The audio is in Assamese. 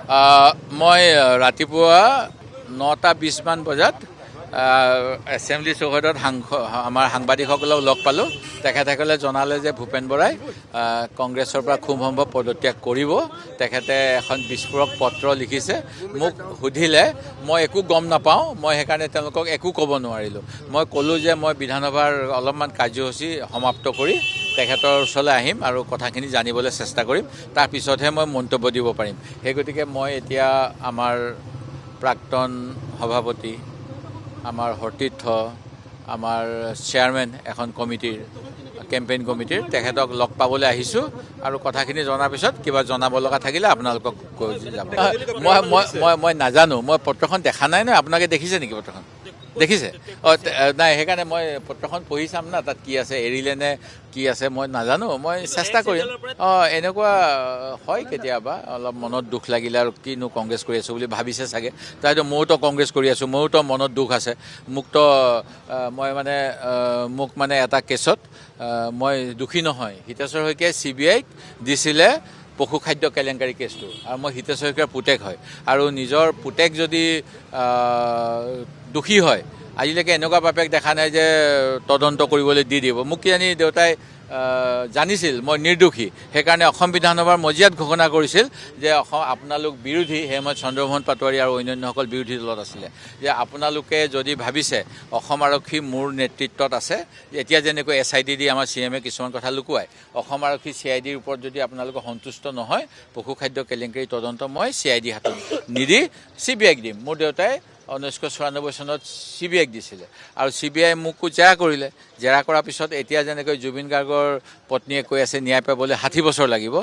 মই ৰাতিপুৱা 9:20 মান বজাত এছেম্বলি চৌহদত আমাৰ সাংবাদিকসকলক লগ পালোঁ। তেখেতসকলে জনালে যে ভূপেন বৰাই কংগ্ৰেছৰ পৰা খুব সম্ভৱ পদত্যাগ কৰিব। তেখেতে এখন বিস্ফোৰক পত্ৰ লিখিছে। মোক সুধিলে, মই একো গম নাপাওঁ, মই সেইকাৰণে তেওঁলোকক একো ক'ব নোৱাৰিলোঁ। মই ক'লোঁ যে মই বিধানসভাৰ অলপমান কাৰ্যসূচী সমাপ্ত কৰি তেখেতৰ ওচৰলৈ আহিম আৰু কথাখিনি জানিবলৈ চেষ্টা কৰিম, তাৰপিছতহে মই মন্তব্য দিব পাৰিম। সেই গতিকে মই এতিয়া আমাৰ প্ৰাক্তন সভাপতি, আমাৰ সতীৰ্থ, আমাৰ চেয়াৰমেন এখন কমিটিৰ, কেম্পেইন কমিটিৰ, তেখেতক লগ পাবলৈ আহিছোঁ আৰু কথাখিনি জনাৰ পিছত কিবা জনাব লগা থাকিলে আপোনালোকক কৈ যাব। মই নাজানো, মই পত্ৰখন দেখা নাই নহয়। আপোনালোকে দেখিছে নেকি পত্ৰখন? দেখিছে? নাই, সেইকাৰণে মই পত্ৰখন পঢ়ি চাম না, তাত কি আছে, এৰিলে নে কি আছে মই নাজানো। মই চেষ্টা কৰিম। এনেকুৱা হয় কেতিয়াবা, অলপ মনত দুখ লাগিলে আৰু কিনো কংগ্ৰেছ কৰি আছোঁ বুলি ভাবিছে চাগে। তাৰপিছত ময়োতো কংগ্ৰেছ কৰি আছোঁ, মোৰোতো মনত দুখ আছে। মোক মানে এটা কেছত মই দুখী নহয়। হিতেশ্বৰ শইকীয়াই CBIক দিছিলে পশুখাদ্য কেলেংকাৰী কেছটো, আৰু মই হিতেশ্বৰ শইকীয়াৰ পুতেক হয়। আৰু নিজৰ পুতেক যদি দোষী হয়, আজিলৈকে এনেকুৱা বাপেক দেখা নাই যে তদন্ত কৰিবলৈ দি দিব। মোক কিজানি দেউতাই জানিছিল মই নিৰ্দোষী, সেইকাৰণে অসম বিধানসভাৰ মজিয়াত ঘোষণা কৰিছিল যে আপোনালোক বিৰোধী, সেই সময়ত চন্দ্ৰমোহন পাটোৱাৰী আৰু অন্যান্যসকল বিৰোধী দলত আছিলে, যে আপোনালোকে যদি ভাবিছে অসম আৰক্ষী মোৰ নেতৃত্বত আছে, এতিয়া যেনেকৈ SIT দি আমাৰ CMে কিছুমান কথা লুকুৱাই, অসম আৰক্ষী CIDৰ ওপৰত যদি আপোনালোকে সন্তুষ্ট নহয়, পশুখাদ্য কেলেংকাৰী তদন্ত মই CID হাতত নিদি CBIক দিম। মোৰ দেউতাই 1994 চনত CBIক দিছিলে আৰু CBI মোকো জেৰা কৰিলে। জেৰা কৰাৰ পিছত এতিয়া যেনেকৈ জুবিন গাৰ্গৰ পত্নীয়ে কৈ আছে ন্যায় পাবলৈ 60 বছৰ লাগিব।